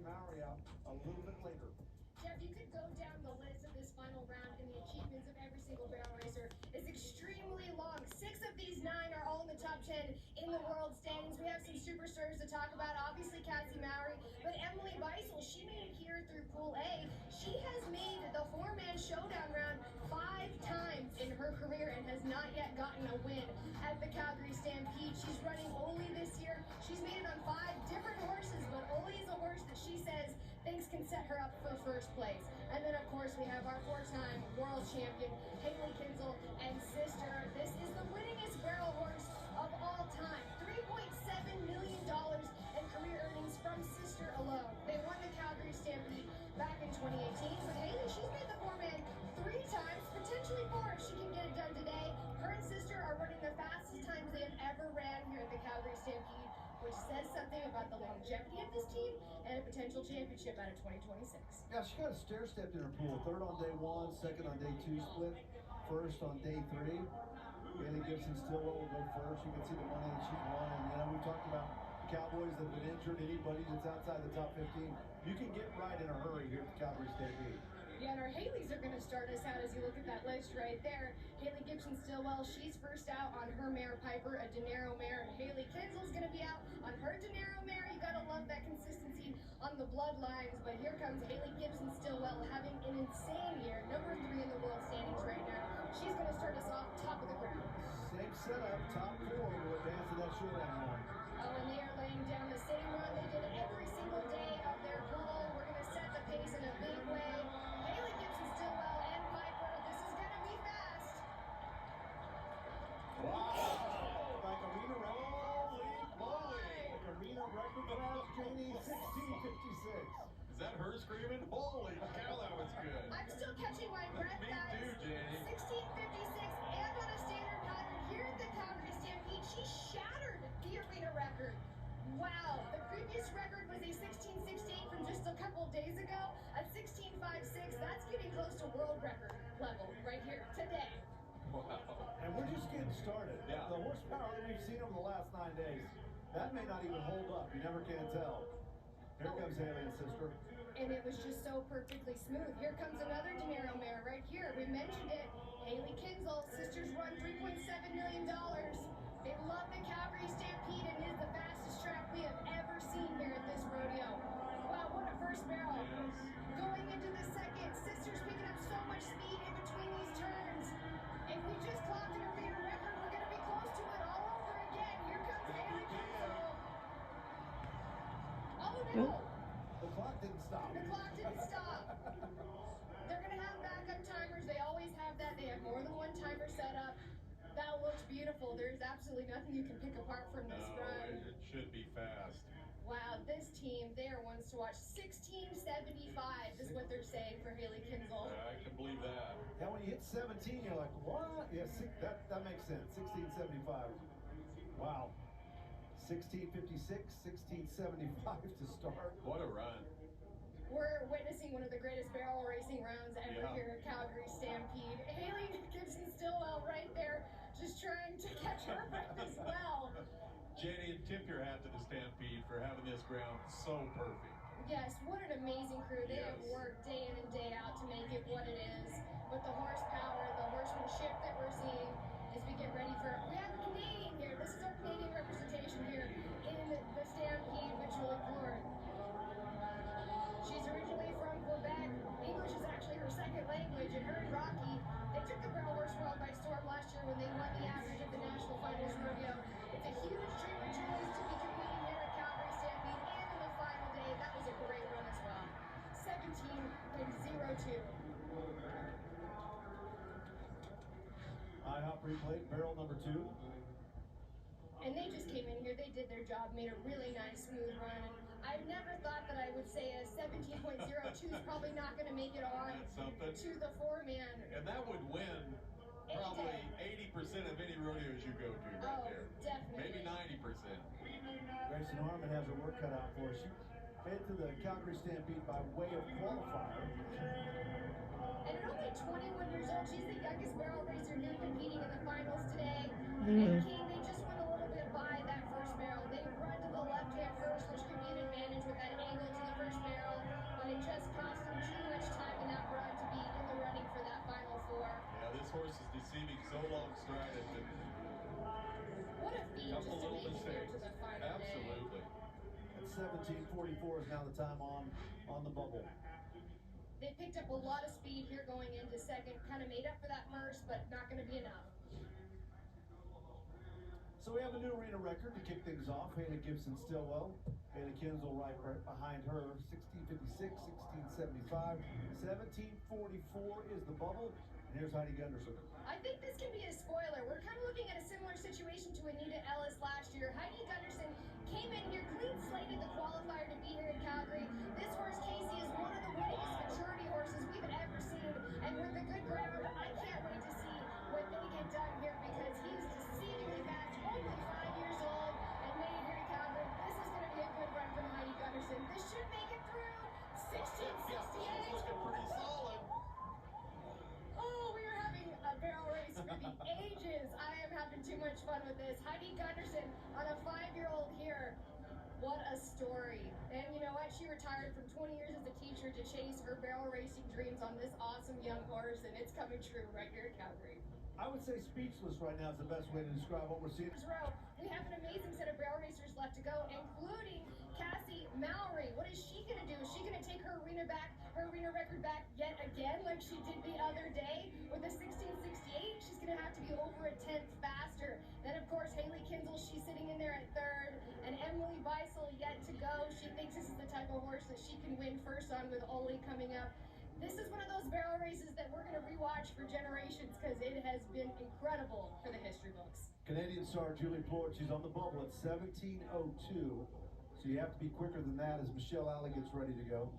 Mowry out a little bit later. Jeff, you could go down the list of this final round, and the achievements of every single barrel racer is extremely long. 6 of these 9 are all in the top 10 in the world standings. We have some superstars to talk about, obviously Cassie Mowry, but Emily Beisel, she made it here through Pool A. She has made the 4-man showdown round 5 times in her career and has not yet gotten a win at the Calgary Stampede. She's running Oli this year. She's made it on 5 different horses, but Oli is a horse that she says thinks can set her up for first place. And then, of course, we have our 4-time world champion, Haley Kinsel and sister. This is the winningest barrel horse of all time. $3.7 million in career earnings from sister alone. They won the Calgary Stampede back in 2018. But Haley, she's made the 4-man 3 times, potentially 4 if she can get it done today. Her and sister are running the fastest times they have ever ran here at the Calgary Stampede, which says something about the longevity of this team and a potential championship out of 2026. Yeah, she got a stair-stepped in her pool. 3rd on day 1, 2nd on day 2 split, 1st on day 3. Haley Gibson Stillwell will go first. You can see the money that she's won. And, we talked about Cowboys that have been injured. Anybody that's outside the top 15, you can get right in a hurry here at the Calgary Stampede. Yeah, and our Haleys are going to start us out as you look at that list right there. Haley Gibson Stillwell, she's first out on her mare Piper, a Dinero mare. And Haley Kinsel's going to be out on her Dinero mare. You got to love that consistency on the bloodlines. But here comes Haley Gibson Stillwell having an insane year. Number 3 in the world standings right now. She's going to start us off top of the ground. Same setup, top 4 will advance to that showdown run. Oh, and they are laying down the same run they did every single day of their pool. We're going to set the pace in a big way. Haley Gibson Stillwell and Piper, this is going to be fast. Wow! Like arena record. Like arena record fast, Janie, 16:56. Is that her screaming? Holy cow, that was good. I'm still catching my breath, Me guys. too, Janie. 16:56 and on a standard pattern here at the Calgary Stampede. She shattered the arena record. Wow, the previous record was a 16:68 from just a couple days ago. A 16:56, that's getting close to world record level right here today. Wow. And we're just getting started. Yeah. The horsepower that we've seen over the last 9 days, that may not even hold up. You never can tell. Here comes Haley and sister. And it was just so perfectly smooth. Here comes another Dinero mare right here. We mentioned it. Haley Kinsel, sisters run $3.7 million. They love the Calgary Stampede and it is the fastest track we have ever seen here at this rodeo. Wow, what a first barrel. Yes. Going into the second, sisters picking up so much speed in between these turns. If we just clocked an arena record, we're going to be close to it all over again. Here comes Haley Kinsel. Oh no! The clock didn't stop. The clock didn't stop. They're going to have backup timers. They always have that. They have more than one timer set up. That looks beautiful. There's absolutely nothing you can pick apart from this No, run. it should be fast. Wow, this team, they are ones to watch. 1675 is what they're saying for Haley Kinsel. I can believe that. Yeah, when you hit 17, you're like, what? Yeah, that makes sense. 1675. Wow. 1656, 1675 to start. What a run. We're witnessing one of the greatest barrel racing rounds ever Yeah. here at Calgary Stampede. Haley Gibson Stillwell right there, just trying to catch her breath as well. Jenny, tip your hat to the Stampede for having this ground so perfect. Yes, what an amazing crew. They have Yes. worked day in and day out to make it what it is. But the horsepower, the horsemanship that we're seeing as we get ready for, we have a Canadian here. This is our Canadian representation here in the Stampede, which will ignore. She's originally from Quebec. English is actually her second language, and her and Rocky, they took the barrel horse world by storm last year when they won the average of the national finals rodeo. It's a huge treat for Julius to be competing here at Calgary Stampede and in the final day. That was a great run as well. 17.02. IHOP replay, barrel number 2. And they just came in here, they did their job, made a really nice, smooth run. And I never thought that I would say a 17.02 is probably not going to make it on That's something. to the 4-man. And that would win probably 80% of any rodeos you go to right there. Definitely. Maybe 90%. Grayson Harmon has her work cut out for her. She made it to the Calgary Stampede by way of qualifier. And at only 21 years old, she's the youngest barrel racer here competing in the finals today. And King, they just went a little bit by that first barrel. They run to the left-hand first, which could be an advantage with that angle to the first barrel. 17:44 is now the time on the bubble. They picked up a lot of speed here going into second, kind of made up for that first, but not going to be enough. So we have a new arena record to kick things off. Haley Gibson-Stillwell, Haley Kinsel right behind her, 16:56, 16:75, 17:44 is the bubble. And here's Heidi Gunderson. I think this can be a spoiler. We're kind of looking at a similar situation to Anita Ellis last year. Heidi Gunderson came in here, clean slated the qualifier to be here in Calgary. This horse, Casey, is one of the winningest maturity horses we've ever seen. And with the good ground, I can't wait to see what they get done here because he is deceivingly fast, only 5 years old, and made it here to Calgary. This is going to be a good run from Heidi Gunderson. This should make it through 1668. Pretty solid. Oh, we are having a barrel race for the ages. I am having too much fun with this. Heidi Gunderson on a 5-year-old here. What a story. And you know what? She retired from 20 years as a teacher to chase her barrel racing dreams on this awesome young horse, and it's coming true right here in Calgary. I would say speechless right now is the best way to describe what we're seeing. We have an amazing set of barrel racers left to go, including Cassie Mowry. What is she going to do? Is she going to take her arena record back yet again like she did the other day with a 16:68? She's going to have to be over a 10th faster. Then, of course, Haley Kinsel, she's sitting in there at third. And Emily Beisel yet to go. She thinks this is the type of horse that she can win first on with Ole coming up. This is one of those barrel races that we're going to rewatch for generations because it has been incredible for the history books. Canadian star Julie Plord, she's on the bubble at 17:02. So you have to be quicker than that as Michelle Alley gets ready to go.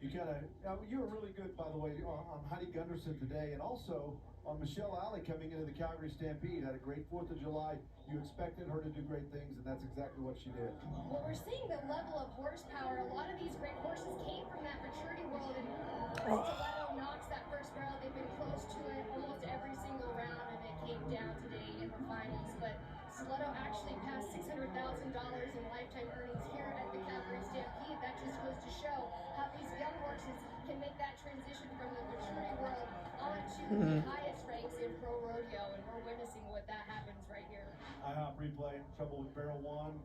You were really good, by the way, on Heidi Gunderson today, and also on Michelle Alley coming into the Calgary Stampede. Had a great 4th of July. You expected her to do great things, and that's exactly what she did. Well, we're seeing the level of horsepower. A lot of these great horses came from that maturity world, and Stiletto knocks that first barrel. They've been close to it almost every single round, and it came down today in the finals. But Stiletto actually passed $600,000 in lifetime earnings here at the Calgary Stampede. That just goes to show how these young horses can make that transition from the maturity world onto the highest ranks in pro rodeo, and we're witnessing what that happens right here. IHOP replay, trouble with barrel one.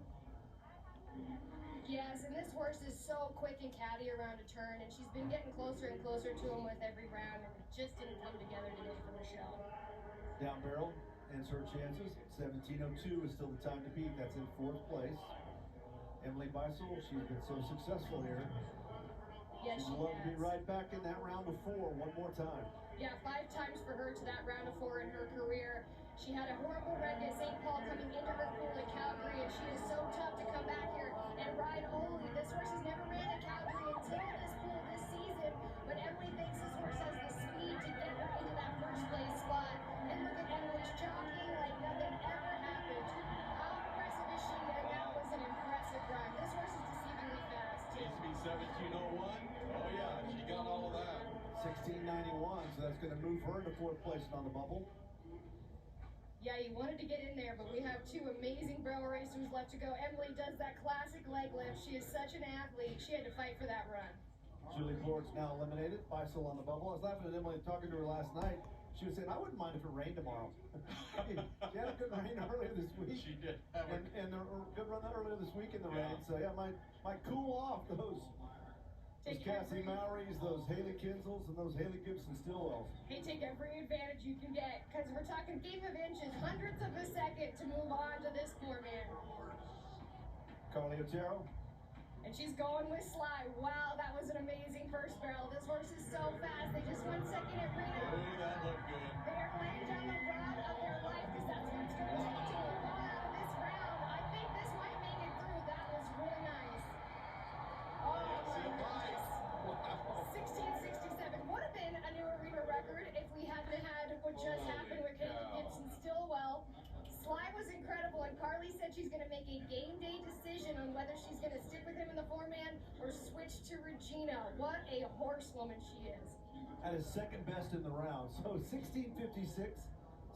Yes, and this horse is so quick and catty around a turn, and she's been getting closer and closer to him with every round, and it just didn't come together today for Michelle. Down barrel ends her chances. 17:02 is still the time to beat. That's in 4th place. Emily Beisel, she's been so successful here. Yes, She'd love to be right back in that round of 4 one more time. Yeah, 5 times for her to that round of 4 in her career. She had a horrible run at St. Paul coming into her pool at Calgary, and she is so tough to come back here and ride Ole. This horse has never ran at Calgary until this pool this season, but Emily thinks this horse has the speed to get her into that first place spot. And look at Emily's jockeying like nothing ever happened. How impressive is she? And that was an impressive run. This horse is deceivingly fast. Needs to be 17:01. Oh yeah, she got all of that. 16:91, so that's going to move her into 4th place on the bubble. Yeah, he wanted to get in there, but we have 2 amazing barrel racers left to go. Emily does that classic leg lift. She is such an athlete. She had to fight for that run. Julie Plord's now eliminated. Beisel on the bubble. I was laughing at Emily talking to her last night. She was saying, I wouldn't mind if it rained tomorrow. She had a good rain earlier this week. She did have a and a good run earlier this week in the rain. So yeah, might cool off those Cassie Mowrys, those Haley Kinsels, and those Haley Gibson-Stillwells. Hey, take every advantage you can get, because we're talking game of inches, hundredths of a second to move on to this 4-man. Carly Otero. And she's going with Sly. Wow, that was an amazing first barrel. This horse is so fast. They just won second at Reno. Oh, that looked good. They are laying down the rod of their life, because that's what it's going to take to move on out of this round. I think this might make it through. That was really nice. Oh, my goodness. 16:67 would have been a new arena record if we hadn't had what just happened with Haley Gibson-Stillwell. Sly was incredible, and Carly said she's going to make a game day decision on whether she's going to stick with him in the 4-man or switch to Regina. What a horsewoman she is. At his second best in the round. So 16:56,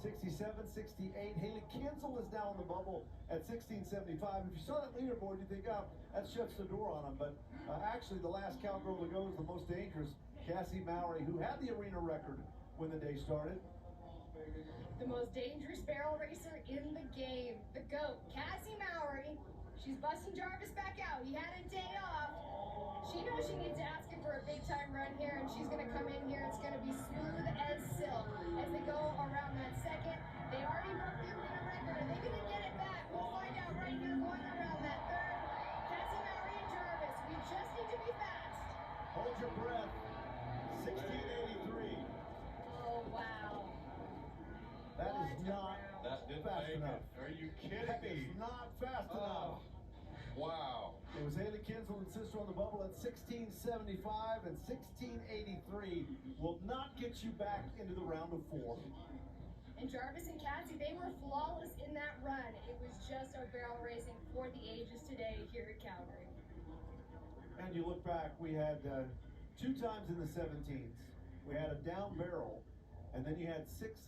67, 68. Haley Kinsel is now on the bubble at 16:75. If you saw that leaderboard, you think, oh, that shuts the door on him. But actually, the last cowgirl to go is the most dangerous, Cassie Mowry, who had the arena record when the day started. The most dangerous barrel racer in the game, the GOAT, Cassie Mowry. She's busting Jarvis back out. He had a day off. She knows she needs to ask him for a big-time run here, and she's going to come in here. It's going to be smooth as silk as they go around that second. They already broke the arena record. Are they going to get it back? We'll find out right here going around that third. Cassie Mowry and Jarvis, we just need to be fast. Hold your breath. 1683. Oh, wow. That is not That didn't fast make enough. it. Are you kidding That me? is not fast enough. Wow. It was Haley Kinsel and sister on the bubble at 1675, and 1683 will not get you back into the round of 4. And Jarvis and Cassie, they were flawless in that run. It was just a barrel racing for the ages today here at Calgary. And you look back, we had 2 times in the 17s. We had a down barrel, and then you had 6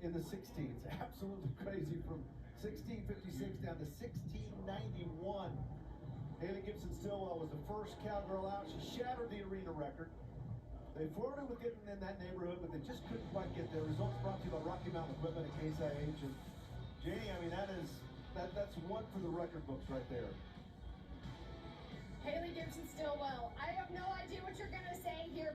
in the 16s. Absolutely crazy, from 1656 down to 1691. Haley Gibson-Stillwell was the first cowgirl out. She shattered the arena record. They flirted with getting in that neighborhood, but they just couldn't quite get there. Results brought to you by Rocky Mountain Equipment at Case IH. And Janie, I mean, that's one for the record books right there. Haley Gibson-Stillwell, I have no idea what you're going to say here.